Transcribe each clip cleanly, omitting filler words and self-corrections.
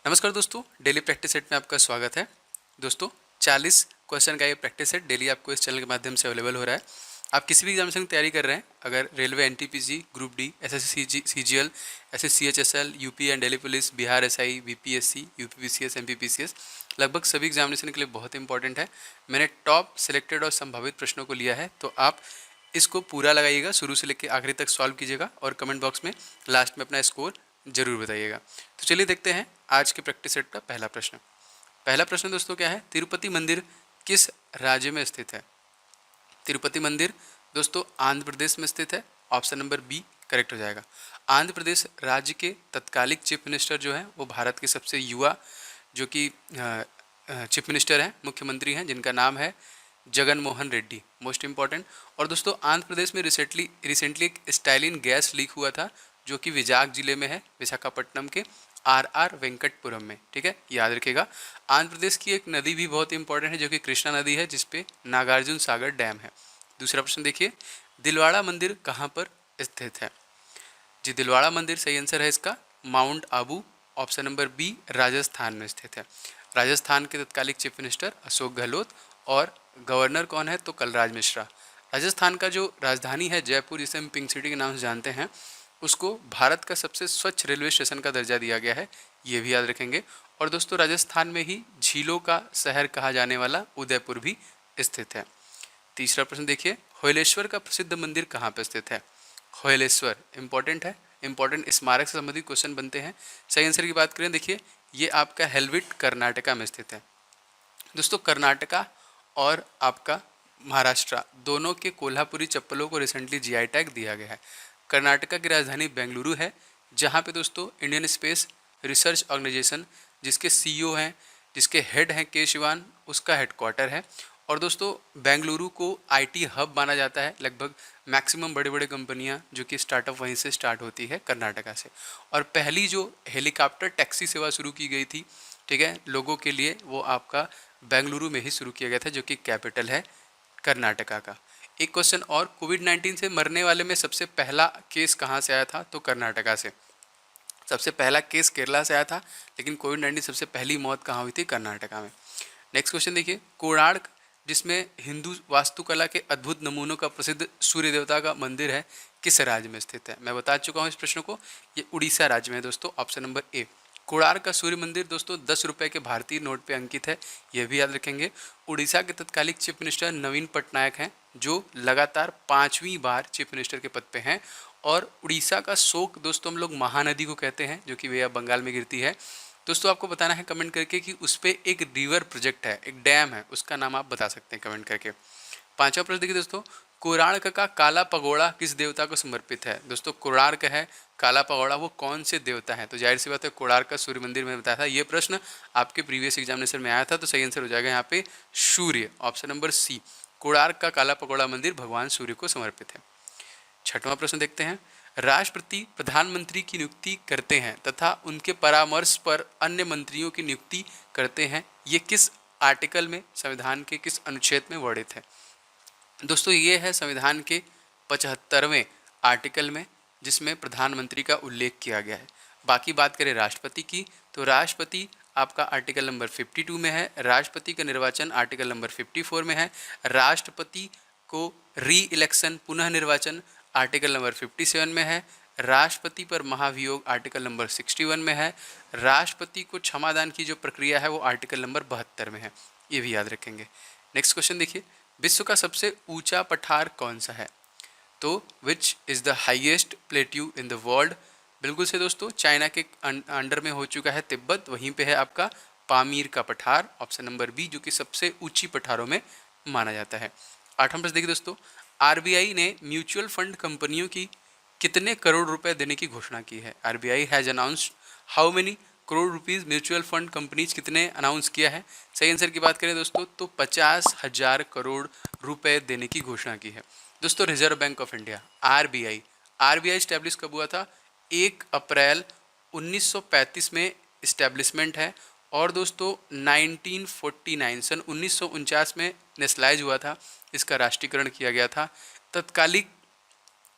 नमस्कार दोस्तों, daily practice set में आपका स्वागत है। दोस्तों 40 क्वेश्चन का ये प्रैक्टिस सेट डेली आपको इस चैनल के माध्यम से अवेलेबल हो रहा है। आप किसी भी एग्जामिनेशन की तैयारी कर रहे हैं, अगर railway, NTPC, group D, SSC, CGL, SSC HSL, UP and Delhi police, Bihar SI, BPSC, UPPCS, MPPCS, लगभग सभी एग्जामिनेशन के लिए बहुत इंपॉर्टेंट है। मैंने टॉप सिलेक्टेड और संभावित प्रश्नों को लिया है, तो आप इसको पूरा लगाइएगा, शुरू से लेकर आखिरी तक सॉल्व कीजिएगा और कमेंट बॉक्स में लास्ट में अपना स्कोर जरूर बताइएगा। तो चलिए देखते हैं आज के प्रैक्टिस सेट का पहला प्रश्न। पहला प्रश्न दोस्तों क्या है? तिरुपति मंदिर किस राज्य में स्थित है? तिरुपति मंदिर दोस्तों आंध्र प्रदेश में स्थित है। ऑप्शन नंबर बी करेक्ट हो जाएगा। आंध्र प्रदेश राज्य के तत्कालिक चीफ मिनिस्टर जो हैं वो भारत के सबसे युवा जो कि चीफ मिनिस्टर हैं, मुख्यमंत्री हैं, जिनका नाम है जगन मोहन रेड्डी, मोस्ट इंपॉर्टेंट। और दोस्तों आंध्र प्रदेश में रिसेंटली एक स्टाइलिन गैस लीक हुआ था जो कि विजाग जिले में है, विशाखापट्टनम के आर वेंकटपुरम में। ठीक है, याद रखिएगा। आंध्र प्रदेश की एक नदी भी बहुत इंपॉर्टेंट है जो कि कृष्णा नदी है, जिसपे नागार्जुन सागर डैम है। दूसरा प्रश्न देखिए, दिलवाड़ा मंदिर कहाँ पर स्थित है? जी, दिलवाड़ा मंदिर सही आंसर है इसका Mount Abu, option number B, Rajasthan में स्थित है। राजस्थान के तत्कालिक चीफ मिनिस्टर अशोक गहलोत और गवर्नर कौन है? तो कलराज मिश्रा। राजस्थान का जो राजधानी है जयपुर, जिसे हम पिंक सिटी के नाम से जानते हैं, उसको भारत का सबसे स्वच्छ रेलवे स्टेशन का दर्जा दिया गया है, ये भी याद रखेंगे। और दोस्तों राजस्थान में ही झीलों का शहर कहा जाने वाला उदयपुर भी स्थित है। तीसरा प्रश्न देखिए, होयलेश्वर का प्रसिद्ध मंदिर कहाँ पर स्थित है? होयलेश्वर इंपॉर्टेंट है, इंपॉर्टेंट स्मारक से संबंधित क्वेश्चन बनते हैं। सही आंसर की बात करें, देखिए ये आपका हेलविट कर्नाटका में स्थित है। दोस्तों कर्नाटका और आपका महाराष्ट्र दोनों के कोल्हापुरी चप्पलों को रिसेंटली जीआई टैग दिया गया है। कर्नाटका की राजधानी बेंगलुरु है, जहाँ पे दोस्तों इंडियन स्पेस रिसर्च ऑर्गेनाइजेशन, जिसके सीईओ हैं, जिसके हेड हैं के शिवान, उसका हेडक्वार्टर है। और दोस्तों बेंगलुरु को आईटी हब माना जाता है। लगभग मैक्सिमम बड़े बड़े कंपनियां जो कि स्टार्टअप वहीं से स्टार्ट होती है, कर्नाटका से। और पहली जो हेलीकॉप्टर टैक्सी सेवा शुरू की गई थी, ठीक है, लोगों के लिए, वो आपका बेंगलुरु में ही शुरू किया गया था, जो कि कैपिटल है कर्नाटका का। एक क्वेश्चन और, कोविड-19 से मरने वाले में सबसे पहला केस कहाँ से आया था? तो कर्नाटका से। सबसे पहला केस केरला से आया था, लेकिन कोविड-19 सबसे पहली मौत कहाँ हुई थी? कर्नाटका में। नेक्स्ट क्वेश्चन देखिए, कोणार्क जिसमें हिंदू वास्तुकला के अद्भुत नमूनों का प्रसिद्ध सूर्य देवता का मंदिर है, किस राज्य में स्थित है? मैं बता चुका हूँ इस प्रश्न को, ये उड़ीसा राज्य में है दोस्तों, ऑप्शन नंबर ए। कोणार्क का सूर्य मंदिर दोस्तों 10 रुपये के भारतीय नोट पे अंकित है, यह भी याद रखेंगे। उड़ीसा के तत्कालिक चीफ मिनिस्टर नवीन पटनायक हैं, जो लगातार 5वीं बार चीफ मिनिस्टर के पद पे हैं। और उड़ीसा का शोक दोस्तों हम लोग महानदी को कहते हैं, जो कि वे बंगाल में गिरती है। दोस्तों आपको बताना है कमेंट करके कि उस पर एक रिवर प्रोजेक्ट है, एक डैम है, उसका नाम आप बता सकते हैं कमेंट करके। पांचवा प्रश्न देखिए दोस्तों, कोणार्क का काला पगोड़ा किस देवता को समर्पित है? दोस्तों कोणार्क है, काला पगोड़ा वो कौन से देवता है? तो जाहिर सी बात है कोणार्क का सूर्य मंदिर में बताया था। ये प्रश्न आपके प्रीवियस एग्जामिनेशन में आया था, तो सही आंसर हो जाएगा यहाँ पे सूर्य, ऑप्शन नंबर सी। कोणार्क का काला पगोड़ा मंदिर भगवान सूर्य को समर्पित है। छठवां प्रश्न देखते हैं, राष्ट्रपति प्रधानमंत्री की नियुक्ति करते हैं तथा उनके परामर्श पर अन्य मंत्रियों की नियुक्ति करते हैं, ये किस आर्टिकल में, संविधान के किस अनुच्छेद में वर्णित है? दोस्तों ये है संविधान के 75वें आर्टिकल में, जिसमें प्रधानमंत्री का उल्लेख किया गया है। बाकी बात करें राष्ट्रपति की, तो राष्ट्रपति आपका आर्टिकल नंबर 52 में है, राष्ट्रपति का निर्वाचन आर्टिकल नंबर 54 में है, राष्ट्रपति को री इलेक्शन पुनः निर्वाचन आर्टिकल नंबर 57 में है, राष्ट्रपति पर महाभियोग आर्टिकल नंबर 61 में है, राष्ट्रपति को क्षमादान की जो प्रक्रिया है वो आर्टिकल नंबर 72 में है, ये भी याद रखेंगे। नेक्स्ट क्वेश्चन देखिए, विश्व का सबसे ऊंचा पठार कौन सा है? तो which is the highest plateau in the world? बिल्कुल से दोस्तों, चाइना के अंडर में हो चुका है तिब्बत, वहीं पे है आपका पामीर का पठार, ऑप्शन नंबर बी, जो कि सबसे ऊंची पठारों में माना जाता है। आठवां प्रश्न देखिए दोस्तों, आरबीआई ने म्यूचुअल फंड कंपनियों की कितने करोड़ रुपए देने की घोषणा की है? RBI has announced how many crore rupees mutual fund companies कितने अनाउंस किया है? सही आंसर की बात करें दोस्तों तो 50,000 करोड़ रुपए देने की घोषणा की है। दोस्तों reserve bank of India RBI, RBI establish कब हुआ था? 1 अप्रैल 1935 में इस्टेब्लिशमेंट है। और दोस्तों 1949 सन 1949 में नेशनलाइज हुआ था, इसका राष्ट्रीयकरण किया गया था। तत्कालिक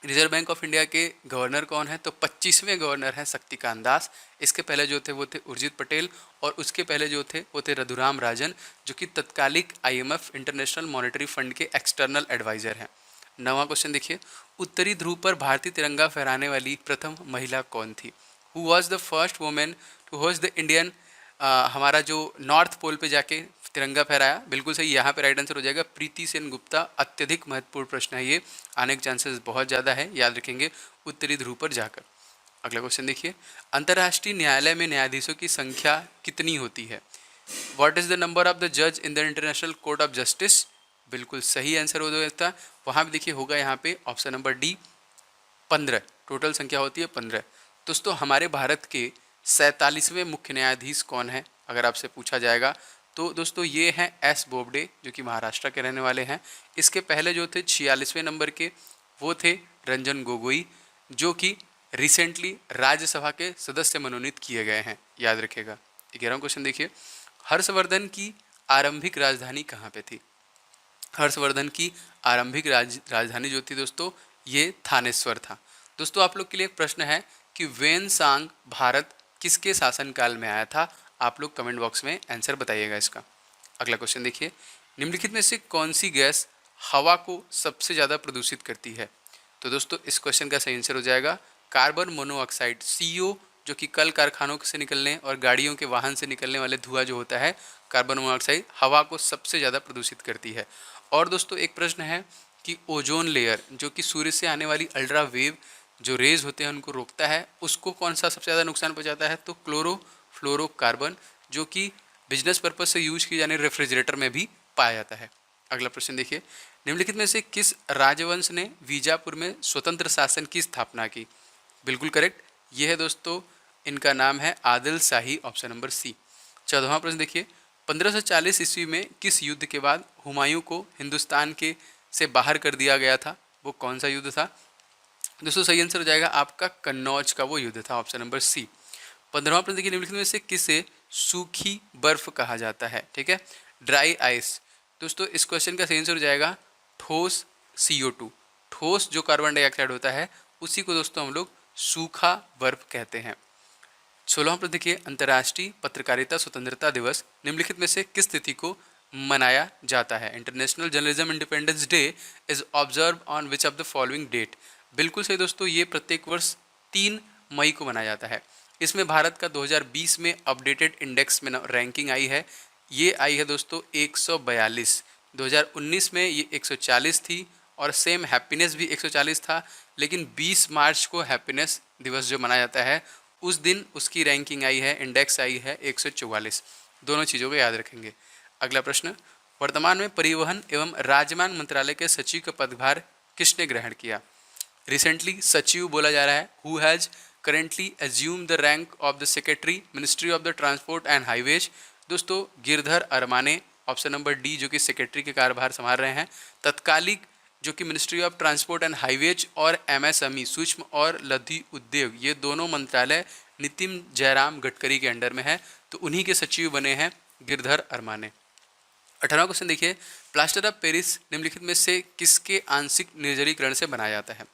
रिजर्व बैंक ऑफ इंडिया के गवर्नर कौन है? तो 25वें गवर्नर हैं शक्तिकांत दास। इसके पहले जो थे वो थे उर्जित पटेल, और उसके पहले जो थे वो थे रघुराम राजन, जो कि तत्कालिक IMF इंटरनेशनल मॉनेटरी फंड के एक्सटर्नल एडवाइजर हैं। 9वां क्वेश्चन देखिए, उत्तरी ध्रुव पर भारतीय तिरंगा फहराने वाली प्रथम महिला कौन थी? Who was the first women to host the Indian, हमारा जो नॉर्थ पोल पे जाके तिरंगा फहराया? बिल्कुल सही, यहाँ पे राइट आंसर हो जाएगा प्रीति सेन गुप्ता। अत्यधिक महत्वपूर्ण प्रश्न है ये, आने के चांसेस बहुत ज़्यादा है, याद रखेंगे उत्तरी ध्रुव पर जाकर। अगला क्वेश्चन देखिए, अंतर्राष्ट्रीय न्यायालय में न्यायाधीशों की संख्या कितनी होती है? What is the number of the जज in the International Court of Justice? बिल्कुल सही आंसर हो जाता, वहाँ भी देखिए होगा यहाँ पे ऑप्शन नंबर डी 15, टोटल संख्या होती है 15। दोस्तों हमारे भारत के 47वें मुख्य न्यायाधीश कौन है अगर आपसे पूछा जाएगा तो दोस्तों ये हैं एस बोबडे, जो कि महाराष्ट्र के रहने वाले हैं। इसके पहले जो थे 46वें नंबर के वो थे रंजन गोगोई, जो कि रिसेंटली राज्यसभा के सदस्य मनोनीत किए गए हैं, याद रखिएगा। 11वां क्वेश्चन देखिए, हर्षवर्धन की आरंभिक राजधानी कहाँ पे थी? हर्षवर्धन की आरंभिक राजधानी जो थी दोस्तों ये थानेश्वर था। दोस्तों आप लोग के लिए एक प्रश्न है कि वेनसांग भारत किसके शासनकाल में आया था? आप लोग कमेंट बॉक्स में आंसर बताइएगा इसका। अगला क्वेश्चन देखिए, निम्नलिखित में से कौन सी गैस हवा को सबसे ज़्यादा प्रदूषित करती है? तो दोस्तों इस क्वेश्चन का सही आंसर हो जाएगा कार्बन मोनोऑक्साइड, CO, जो कि कल कारखानों से निकलने और गाड़ियों के वाहन से निकलने वाले धुआं जो होता है कार्बन मोनोऑक्साइड हवा को सबसे ज़्यादा प्रदूषित करती है। और दोस्तों एक प्रश्न है कि ओजोन लेयर जो कि सूर्य से आने वाली अल्ट्रा वेव जो रेज होते हैं उनको रोकता है, उसको कौन सा सबसे ज़्यादा नुकसान पहुंचाता है? तो क्लोरोफ्लोरोकार्बन, जो कि बिजनेस पर्पज से यूज किए जाने रेफ्रिजरेटर में भी पाया जाता है। अगला प्रश्न देखिए, निम्नलिखित में से किस राजवंश ने बीजापुर में स्वतंत्र शासन की स्थापना की? बिल्कुल करेक्ट, ये है दोस्तों, इनका नाम है आदिल शाही, ऑप्शन नंबर सी। 14वां प्रश्न देखिए, 1540 ईस्वी में किस युद्ध के बाद हुमायूं को हिंदुस्तान के से बाहर कर दिया गया था? वो कौन सा युद्ध था? दोस्तों सही आंसर हो जाएगा आपका कन्नौज का वो युद्ध था, ऑप्शन नंबर सी। 15वां प्रश्न देखिए, निम्नलिखित में से किसे सूखी बर्फ कहा जाता है? ठीक है, ड्राई आइस। दोस्तों इस क्वेश्चन का सही आंसर हो जाएगा ठोस CO2। ठोस जो कार्बन डाइऑक्साइड होता है उसी को दोस्तों हम लोग सूखा बर्फ कहते हैं। 16वां प्रश्न देखिए, अंतर्राष्ट्रीय पत्रकारिता स्वतंत्रता दिवस निम्नलिखित में से किस तिथि को मनाया जाता है? International journalism independence day is observe on which of the following date? बिल्कुल सही दोस्तों, ये प्रत्येक वर्ष 3 मई को मनाया जाता है। इसमें भारत का 2020 में अपडेटेड इंडेक्स में रैंकिंग आई है, ये आई है दोस्तों 142। 2019 में ये 140 थी और सेम हैप्पीनेस भी 140 था, लेकिन 20 मार्च को हैप्पीनेस दिवस जो मनाया जाता है उस दिन उसकी रैंकिंग आई है, इंडेक्स आई है 144। दोनों चीज़ों को याद रखेंगे। अगला प्रश्न, वर्तमान में परिवहन एवं राजमार्ग मंत्रालय के सचिव का पदभार किसने ग्रहण किया? रिसेंटली सचिव बोला जा रहा है, who has currently assume the rank of the secretary ministry of the transport and highways? दोस्तों Girdhar Aramane, option number D, जो कि सेक्रेटरी के कार्यभार संभाल रहे हैं। तत्कालिक जो कि ministry of transport and highways और MSME सूक्ष्म और लघु उद्योग, ये दोनों मंत्रालय नितिन जयराम गडकरी के अंडर में है, तो उन्हीं के सचिव बने हैं गिरधर अरमाने। 18वां क्वेश्चन देखिए, प्लास्टर ऑफ पेरिस निम्नलिखित में से किसके आंशिक निर्जलीकरण से बनाया जाता है?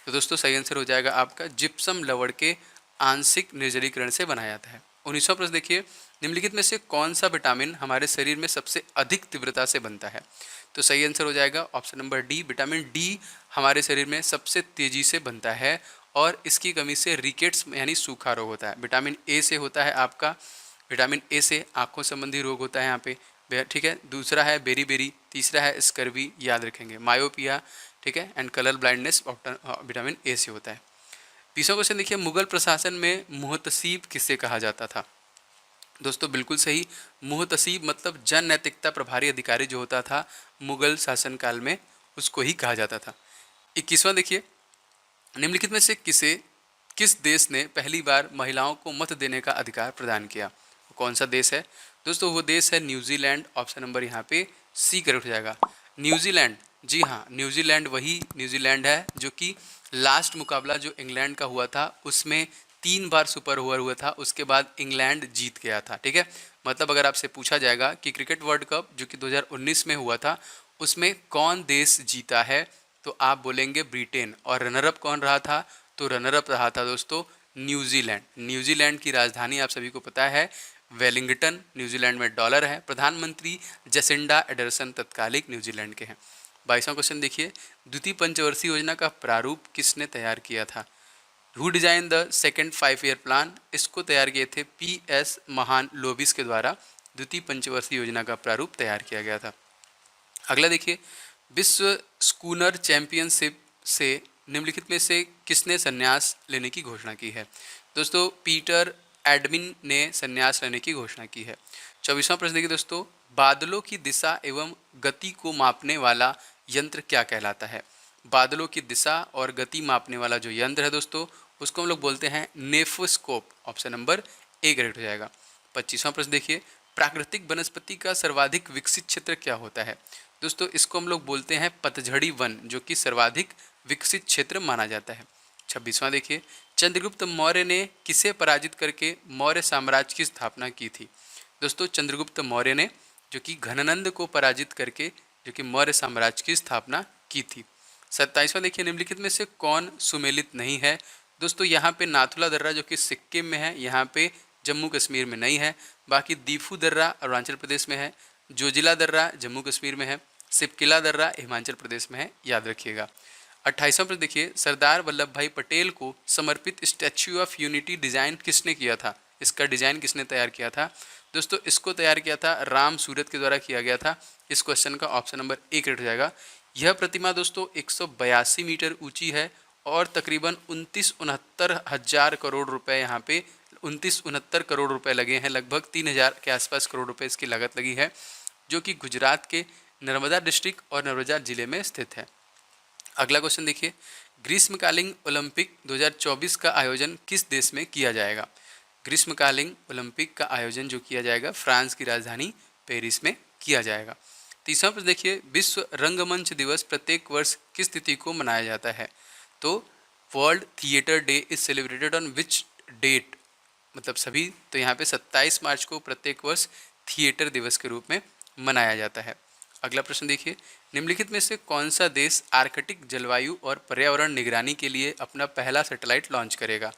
तो दोस्तों सही आंसर हो जाएगा आपका जिप्सम लवण के आंशिक निर्जलीकरण से बनाया जाता है। 19वां प्रश्न देखिए, निम्नलिखित में से कौन सा विटामिन हमारे शरीर में सबसे अधिक तीव्रता से बनता है? तो सही आंसर हो जाएगा option number D, vitamin D हमारे शरीर में सबसे तेजी से बनता है और इसकी कमी से रिकेट्स यानी सूखा रोग होता है। विटामिन ए से होता है आपका, विटामिन ए से आँखों संबंधी रोग होता है यहाँ पे, ठीक है। दूसरा है बेरी, तीसरा है स्कर्वी, याद रखेंगे, मायोपिया, ठीक है, and colour blindness vitamin A से होता है। 20वां क्वेश्चन देखिए, मुगल प्रशासन में मुहतसीब किसे कहा जाता था? दोस्तों बिल्कुल सही, मुहतसीब मतलब जन नैतिकता प्रभारी अधिकारी जो होता था मुगल शासनकाल में, उसको ही कहा जाता था। 21वां देखिए, निम्नलिखित में से किस देश ने पहली बार महिलाओं को मत देने का अधिकार प्रदान किया? कौन सा देश है? दोस्तों वो देश है न्यूजीलैंड, ऑप्शन नंबर यहाँ पे सी करेक्ट हो जाएगा। न्यूजीलैंड, जी हाँ, न्यूजीलैंड वही न्यूजीलैंड है जो कि लास्ट मुकाबला जो इंग्लैंड का हुआ था उसमें 3 बार सुपर ओवर हुआ था, उसके बाद इंग्लैंड जीत गया था, ठीक है। मतलब अगर आपसे पूछा जाएगा कि क्रिकेट वर्ल्ड कप जो कि 2019 में हुआ था उसमें कौन देश जीता है, तो आप बोलेंगे ब्रिटेन। और रनरअप कौन रहा था? तो रनरअप रहा था दोस्तों न्यूजीलैंड। न्यूजीलैंड की राजधानी आप सभी को पता है वेलिंगटन, न्यूजीलैंड में डॉलर है। प्रधानमंत्री जसिंडा एडरसन तत्कालिक न्यूजीलैंड के हैं। 22वां क्वेश्चन देखिए, द्वितीय पंचवर्षीय योजना का प्रारूप किसने तैयार किया था? Who design the second 5 year plan? इसको तैयार किए थे PS महान लोबिस के द्वारा। द्वितीय पंचवर्षीय योजना का प्रारूप तैयार किया गया था। अगला देखिए, विश्व स्कूनर चैंपियनशिप से निम्नलिखित में से किसने संन्यास लेने की घोषणा की है? दोस्तों पीटर एडमिन ने संन्यास लेने की घोषणा की है। 24वां प्रश्न देखिए दोस्तों, बादलों की दिशा एवं गति को मापने वाला यंत्र क्या कहलाता है? बादलों की दिशा और गति मापने वाला जो यंत्र है दोस्तों, उसको हम लोग बोलते हैं nephoscope. Option number A correct हो जाएगा। 25वां प्रश्न देखिए, प्राकृतिक वनस्पति का सर्वाधिक विकसित क्षेत्र क्या होता है? दोस्तों इसको हम लोग बोलते हैं पतझड़ी वन, जो कि सर्वाधिक विकसित क्षेत्र माना जाता है। 26वां देखिए, चंद्रगुप्त मौर्य ने किसे पराजित करके मौर्य साम्राज्य की स्थापना की थी? दोस्तों चंद्रगुप्त मौर्य ने जो कि घननंद को पराजित करके जो कि मौर्य साम्राज्य की स्थापना की थी। 27वां देखिए, निम्नलिखित में से कौन सुमेलित नहीं है? दोस्तों यहाँ पे नाथुला दर्रा जो कि सिक्किम में है, यहाँ पे जम्मू कश्मीर में नहीं है। बाकी दीफू दर्रा अरुणाचल प्रदेश में है, जोजिला दर्रा जम्मू कश्मीर में है, सिपकिला दर्रा हिमाचल प्रदेश में है, याद रखिएगा। 28वां प्रश्न देखिए, सरदार वल्लभ भाई पटेल को समर्पित स्टैच्यू ऑफ यूनिटी डिजाइन किसने किया था? इसका डिजाइन किसने तैयार किया था? दोस्तों इसको तैयार किया था राम सूरत के द्वारा किया गया था। इस क्वेश्चन का ऑप्शन नंबर ए करेक्ट हो जाएगा। यह प्रतिमा दोस्तों 182 मीटर ऊंची है और तकरीबन 29-69 हजार करोड़ रुपए यहाँ पे 29-69 करोड़ रुपए लगे हैं, लगभग 3000 के आसपास करोड़ रुपए इसकी लागत लगी है, जो कि गुजरात के नर्मदा डिस्ट्रिक्ट और नर्मदा जिले में स्थित है। अगला क्वेश्चन देखिए, ग्रीष्मकालीन ओलंपिक 2024 का आयोजन किस देश में किया जाएगा? ग्रीष्मकालीन ओलंपिक का आयोजन जो किया जाएगा फ्रांस की राजधानी पेरिस में किया जाएगा। 30वां प्रश्न देखिए, विश्व रंगमंच दिवस प्रत्येक वर्ष किस तिथि को मनाया जाता है? तो world theatre day is celebrated on which date? मतलब सभी, तो यहाँ पे 27 मार्च को प्रत्येक वर्ष थिएटर दिवस के रूप में मनाया जाता है। अगला प्रश्न देखिए, निम्नलिखित में से कौन सा देश आर्कटिक जलवायु और पर्यावरण निगरानी के लिए अपना पहला सैटेलाइट लॉन्च करेगा?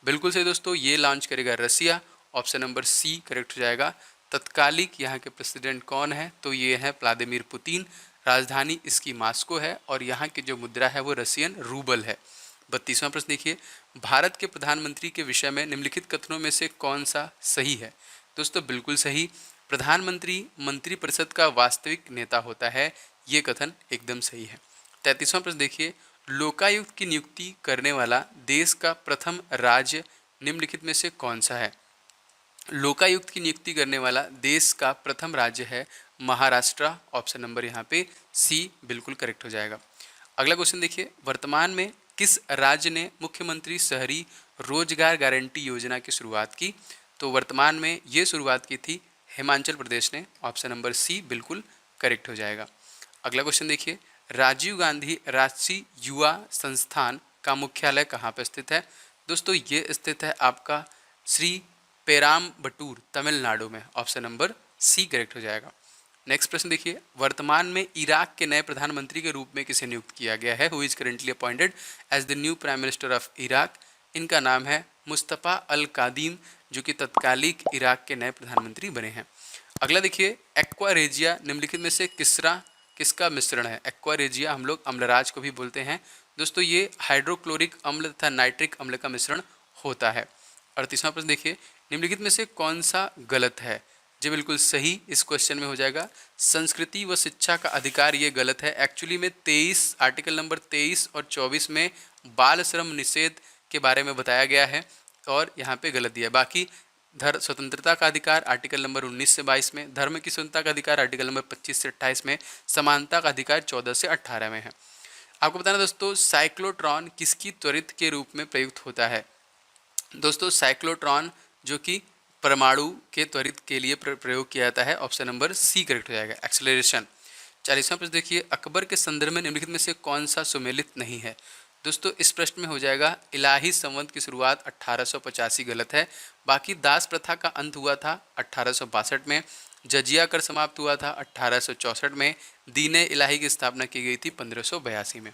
बिल्कुल सही दोस्तों, ये लॉन्च करेगा रसिया। ऑप्शन नंबर सी करेक्ट हो जाएगा। तत्कालिक यहाँ के प्रेसिडेंट कौन है? तो ये है व्लादिमीर पुतिन। राजधानी इसकी मास्को है और यहाँ की जो मुद्रा है वो रसियन रूबल है। 32वां प्रश्न देखिए, भारत के प्रधानमंत्री के विषय में निम्नलिखित कथनों में से कौन सा सही है? दोस्तों बिल्कुल सही, प्रधानमंत्री मंत्रिपरिषद का वास्तविक नेता होता है, ये कथन एकदम सही है। 33वां प्रश्न देखिए, लोकायुक्त की नियुक्ति करने वाला देश का प्रथम राज्य निम्नलिखित में से कौन सा है? लोकायुक्त की नियुक्ति करने वाला देश का प्रथम राज्य है महाराष्ट्र। ऑप्शन नंबर यहाँ पे सी बिल्कुल करेक्ट हो जाएगा। अगला क्वेश्चन देखिए, वर्तमान में किस राज्य ने मुख्यमंत्री शहरी रोजगार गारंटी योजना की शुरुआत की? तो वर्तमान में ये शुरुआत की थी हिमाचल प्रदेश ने। ऑप्शन नंबर सी बिल्कुल करेक्ट हो जाएगा। अगला क्वेश्चन देखिए, राजीव गांधी राष्ट्रीय युवा संस्थान का मुख्यालय कहाँ पर स्थित है? दोस्तों ये स्थित है आपका श्री पेराम्बटूर तमिलनाडु में। ऑप्शन नंबर सी करेक्ट हो जाएगा। नेक्स्ट प्रश्न देखिए, वर्तमान में इराक के नए प्रधानमंत्री के रूप में किसे नियुक्त किया गया है? Who is currently appointed as the new prime minister of Iraq? इनका नाम है मुस्तफ़ा अल कादीम, जो कि तत्कालिक इराक के नए प्रधानमंत्री बने हैं। अगला देखिए, एक्वारेजिया निम्नलिखित में से किसका मिश्रण है? एक्वारेजिया हम लोग अम्लराज को भी बोलते हैं दोस्तों, ये हाइड्रोक्लोरिक अम्ल तथा नाइट्रिक अम्ल का मिश्रण होता है। 38वां प्रश्न देखिए, निम्नलिखित में से कौन सा गलत है? जी बिल्कुल सही इस क्वेश्चन में हो जाएगा संस्कृति व शिक्षा का अधिकार, ये गलत है। एक्चुअली में 23 आर्टिकल नंबर 23 और 24 में बाल श्रम निषेध के बारे में बताया गया है और यहाँ पे गलत दिया है। बाकी स्वतंत्रता का अधिकार आर्टिकल नंबर 19 से 22 में, धर्म की स्वतंत्रता का अधिकार आर्टिकल नंबर 25 से 28 में, समानता का अधिकार 14 से 18 में है। आपको बताना दोस्तों, साइक्लोट्रॉन किसकी त्वरित के रूप में प्रयुक्त होता है? दोस्तों साइक्लोट्रॉन जो कि परमाणु के त्वरित के लिए प्रयोग किया जाता है। ऑप्शन नंबर सी करेक्ट हो जाएगा, एक्सेलरेशन। 40वां प्रश्न देखिए, अकबर के संदर्भ में निम्नलिखित में से कौन सा सुमेलित नहीं है? दोस्तों इस प्रश्न में हो जाएगा इलाही संवत की शुरुआत 1885 गलत है। बाकी दास प्रथा का अंत हुआ था 1862 में, जजिया कर समाप्त हुआ था 1864 में, दीन इलाही की स्थापना की गई थी 1582 में।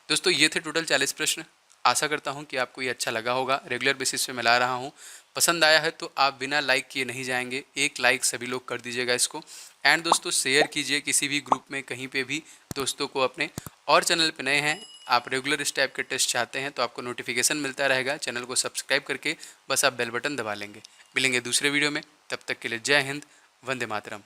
दोस्तों ये थे टोटल 40 प्रश्न। आशा करता हूँ कि आपको ये अच्छा लगा होगा। रेगुलर बेसिस पे मैं ला रहा हूँ। पसंद आया है तो आप बिना लाइक किए नहीं जाएंगे, एक लाइक सभी लोग कर दीजिएगा इसको। एंड दोस्तों शेयर कीजिए किसी भी ग्रुप में, कहीं पे भी दोस्तों को अपने। और चैनल पे नए हैं, आप रेगुलर इस टाइप के टेस्ट चाहते हैं तो आपको नोटिफिकेशन मिलता रहेगा। चैनल को सब्सक्राइब करके बस आप बेल बटन दबा लेंगे। मिलेंगे दूसरे वीडियो में, तब तक के लिए जय हिंद, वंदे मातरम।